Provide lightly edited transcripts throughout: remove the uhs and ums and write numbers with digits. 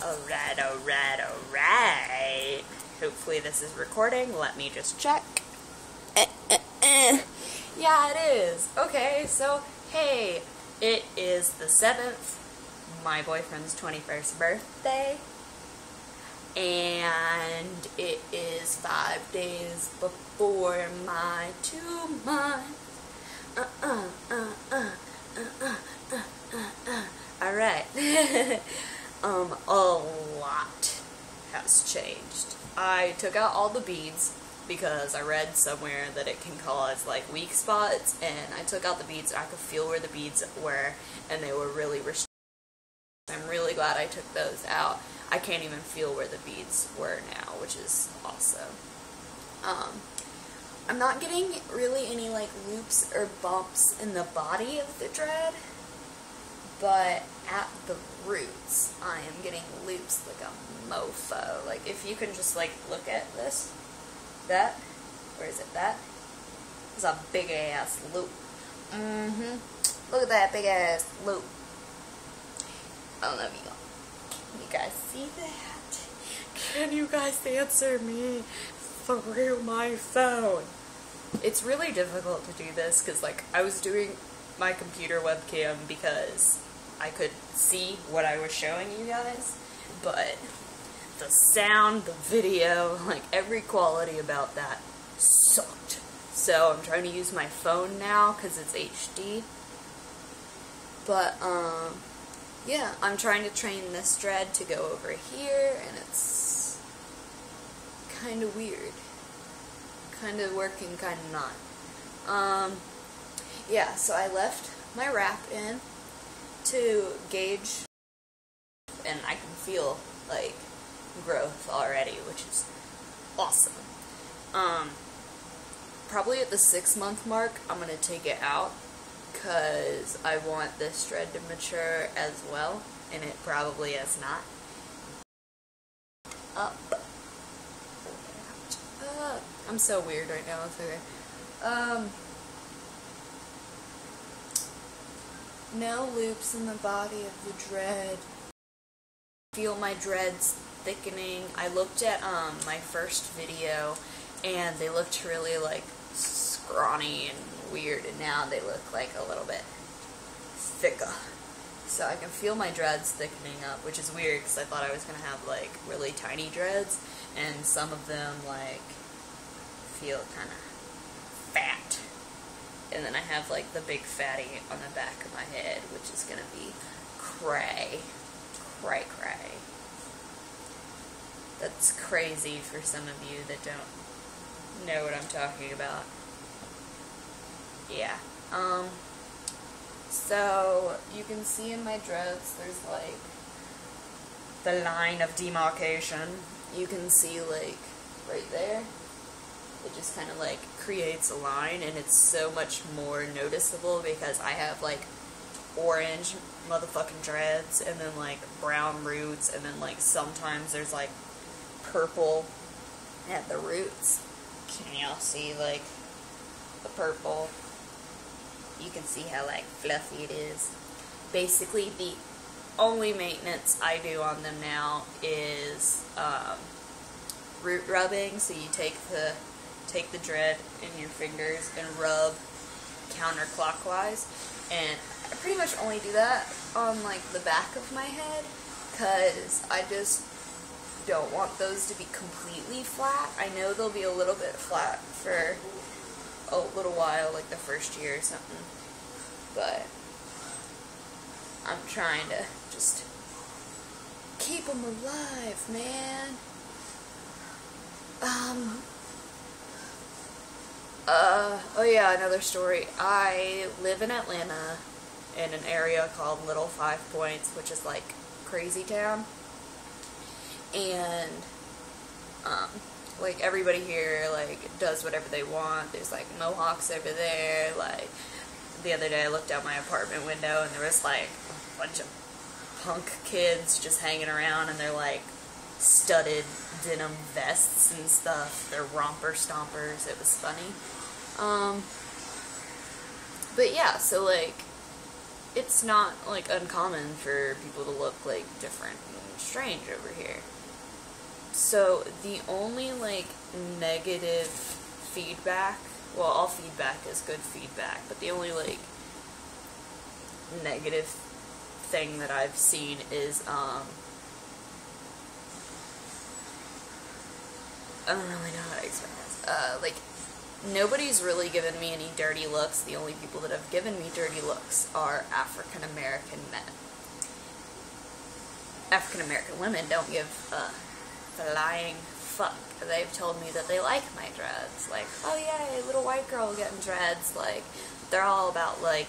Alright, alright, alright. Hopefully this is recording. Let me just check. Yeah, it is. Okay, so, hey, it is the 7th, my boyfriend's 21st birthday, and it is 5 days before my 2 months. Alright. A lot has changed. I took out all the beads because I read somewhere that it can cause like weak spots, and I took out the beads and I could feel where the beads were, and they were really restricted. I'm really glad I took those out. I can't even feel where the beads were now, which is awesome. I'm not getting really any like loops or bumps in the body of the dread, but at the roots I am getting loops like a mofo. Like if you can just like look at this, that, where is it, that? It's a big ass loop. Look at that big ass loop. I don't know if you guys see that? Can you guys answer me through my phone? It's really difficult to do this because like I was doing my computer webcam because I could see what I was showing you guys, but the sound, the video, like every quality about that sucked. So I'm trying to use my phone now because it's HD. But yeah, I'm trying to train this dread to go over here, and it's kind of weird. Kind of working, kind of not. Yeah, so I left my wrap in to gauge, and I can feel like growth already, which is awesome. Probably at the 6-month mark I'm gonna take it out because I want this dread to mature as well, and it probably is not. I'm so weird right now. It's okay. No loops in the body of the dread. Feel my dreads thickening. I looked at my first video and they looked really like scrawny and weird, and now they look like a little bit thicker. So I can feel my dreads thickening up, which is weird because I thought I was going to have like really tiny dreads, and some of them like feel kind of fat. And then I have like the big fatty on the back of my head, which is going to be cray. That's crazy for some of you that don't know what I'm talking about. Yeah. So you can see in my dreads there's like the line of demarcation. You can see like right there. It just kind of like creates a line, and it's so much more noticeable because I have like orange motherfucking dreads, and then like brown roots, and then like sometimes there's like purple at the roots. Can y'all see like the purple? You can see how like fluffy it is. Basically the only maintenance I do on them now is root rubbing. So you take the dread in your fingers and rub counterclockwise, and I pretty much only do that on like the back of my head because I just don't want those to be completely flat. I know they'll be a little bit flat for a little while, like the first year or something, but I'm trying to just keep them alive, man. Oh yeah, another story. I live in Atlanta in an area called Little 5 Points, which is like crazy town. And, like everybody here, like, does whatever they want. There's like mohawks over there. Like, the other day I looked out my apartment window and there was like a bunch of punk kids just hanging around, and they're like studded denim vests and stuff. They're romper stompers. It was funny. But yeah, so like it's not like uncommon for people to look like different and strange over here. So the only, like, negative feedback, well, all feedback is good feedback, but the only, like, negative thing that I've seen is, I don't really know how to explain this. Like, nobody's really given me any dirty looks. The only people that have given me dirty looks are African American men. African American women don't give a flying fuck. They've told me that they like my dreads. Like, oh yay, little white girl getting dreads. Like, they're all about, like,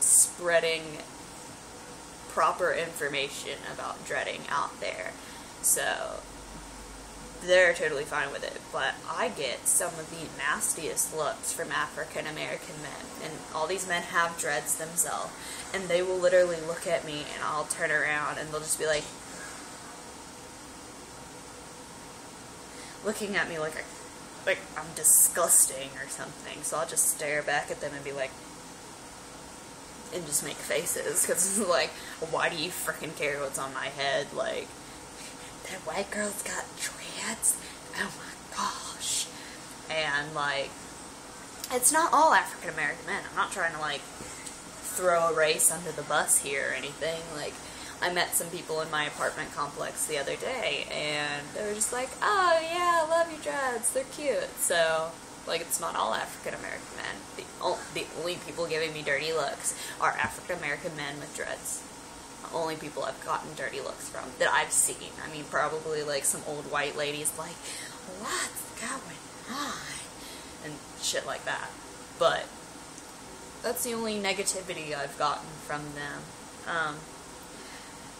spreading proper information about dreading out there. So they're totally fine with it, but I get some of the nastiest looks from African American men, and all these men have dreads themselves, and they will literally look at me, and I'll turn around, and they'll just be like, looking at me like I'm disgusting or something, so I'll just stare back at them and be like, and just make faces, because it's like, why do you freaking care what's on my head? Like, that white girl's got dreads? Oh my gosh. And, like, it's not all African American men. I'm not trying to, like, throw a race under the bus here or anything. Like, I met some people in my apartment complex the other day, and they were just like, oh yeah, I love your dreads, they're cute. So, like, it's not all African American men. The only people giving me dirty looks are African American men with dreads. The only people I've gotten dirty looks from that I've seen. I mean, probably, like, some old white ladies like, what's going on? And shit like that. But that's the only negativity I've gotten from them.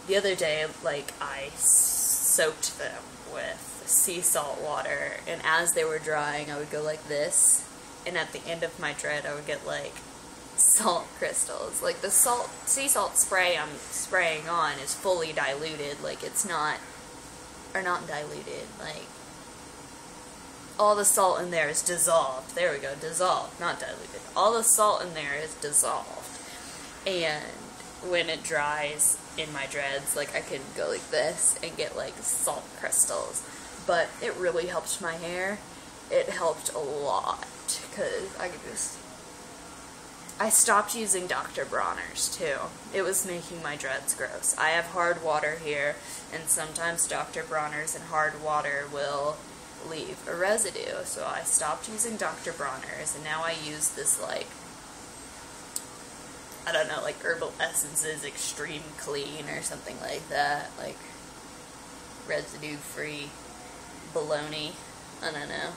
The other day, like, I soaked them with sea salt water, and as they were drying, I would go like this, and at the end of my dread, I would get, like, salt crystals. Like, the sea salt spray I'm spraying on is fully diluted. Like, it's not, or not diluted, like, all the salt in there is dissolved. There we go, dissolved, not diluted. All the salt in there is dissolved. And when it dries in my dreads, like, I can go like this and get, like, salt crystals. But it really helped my hair. It helped a lot, because I stopped using Dr. Bronner's, too. It was making my dreads gross. I have hard water here, and sometimes Dr. Bronner's and hard water will leave a residue. So I stopped using Dr. Bronner's, and now I use this, like, I don't know, like Herbal Essences Extreme Clean or something like that. Like, residue-free baloney. I don't know.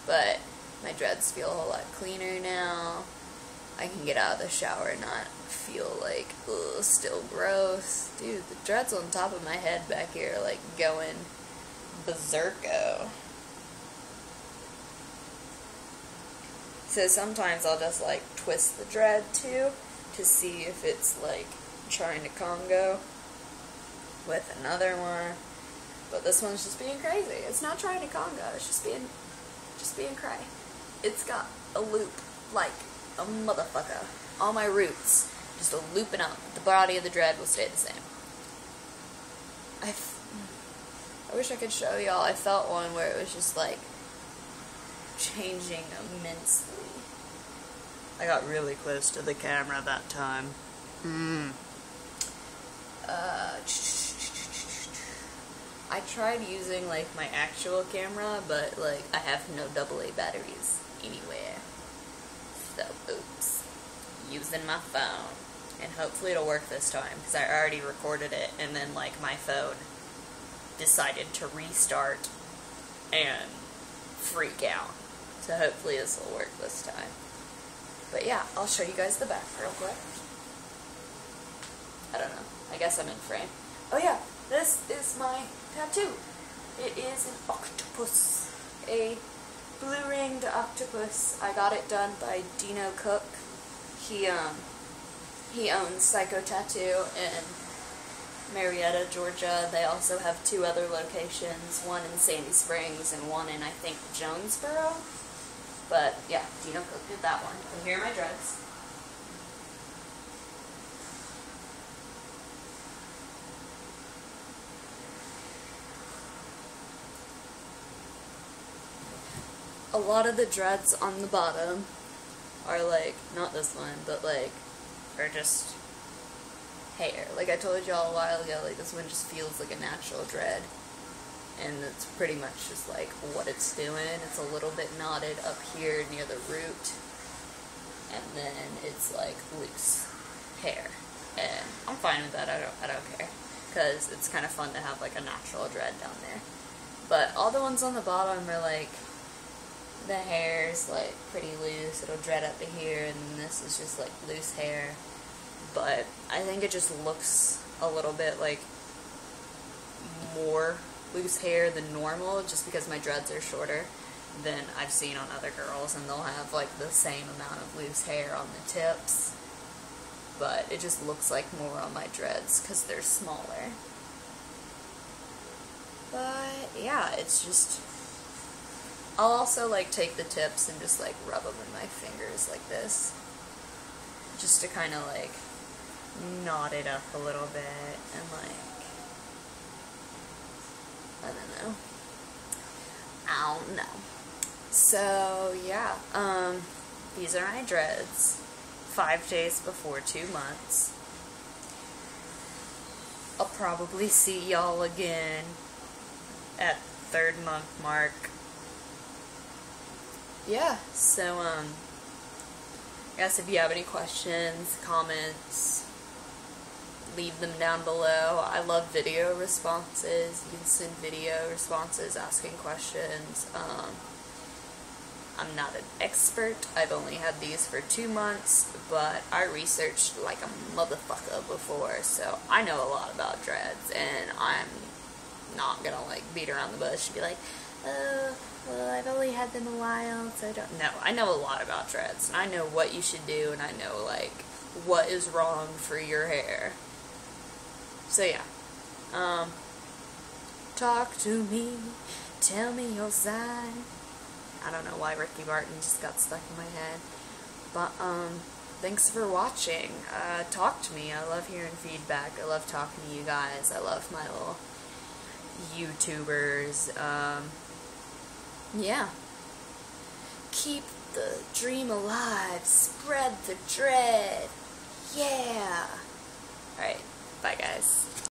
But my dreads feel a whole lot cleaner now. I can get out of the shower and not feel like, ugh, still gross. Dude, the dreads on top of my head back here are, like, going berserko. So sometimes I'll just, like, twist the dread, too, to see if it's, like, trying to Congo with another one. But this one's just being crazy. It's not trying to Congo. It's just being cray. It's got a loop, like a motherfucker. All my roots just looping up. The body of the dread will stay the same. I wish I could show y'all. I felt one where it was just, like, changing immensely. I got really close to the camera that time. I tried using, like, my actual camera, but, like, I have no AA batteries anywhere. So, oops. Using my phone. And hopefully it'll work this time, because I already recorded it, and then, like, my phone decided to restart and freak out. So hopefully this will work this time. But yeah, I'll show you guys the back real quick. I don't know. I guess I'm in frame. Oh yeah, this is my tattoo. It is an octopus. A blue-ringed octopus. I got it done by Dino Cook. He owns Psycho Tattoo in Marietta, Georgia. They also have 2 other locations, one in Sandy Springs and one in, I think, Jonesboro. But, yeah, Dino Cook did that one. And here are my dreads. a lot of the dreads on the bottom are like, not this one, but like, are just hair. Like I told y'all a while ago, like this one just feels like a natural dread. And it's pretty much just like what it's doing. It's a little bit knotted up here near the root. And then it's like loose hair. And I'm fine with that, I don't care. Because it's kind of fun to have like a natural dread down there. But all the ones on the bottom are like, the hair's like pretty loose, it'll dread up to here, and then this is just like loose hair. But I think it just looks a little bit like more loose hair than normal, just because my dreads are shorter than I've seen on other girls, and they'll have like the same amount of loose hair on the tips. But it just looks like more on my dreads because they're smaller. But yeah, it's just, I'll also like take the tips and just like rub them in my fingers like this, just to kind of like knot it up a little bit and like, I don't know. So yeah, these are my dreads. 5 days before 2 months. I'll probably see y'all again at 3rd month mark. Yeah, so I guess if you have any questions, comments, leave them down below. I love video responses. You can send video responses asking questions. I'm not an expert. I've only had these for 2 months, but I researched like a motherfucker before, so I know a lot about dreads, and I'm not gonna like beat around the bush and be like, oh, well, I've only had them a while, so I don't know. I know a lot about dreads, and I know what you should do, and I know like what is wrong for your hair. So yeah, talk to me, tell me your side. I don't know why Ricky Martin just got stuck in my head. But, thanks for watching. Talk to me. I love hearing feedback. I love talking to you guys. I love my little YouTubers. Yeah. Keep the dream alive. Spread the dread. Yeah. Alright. Bye, guys.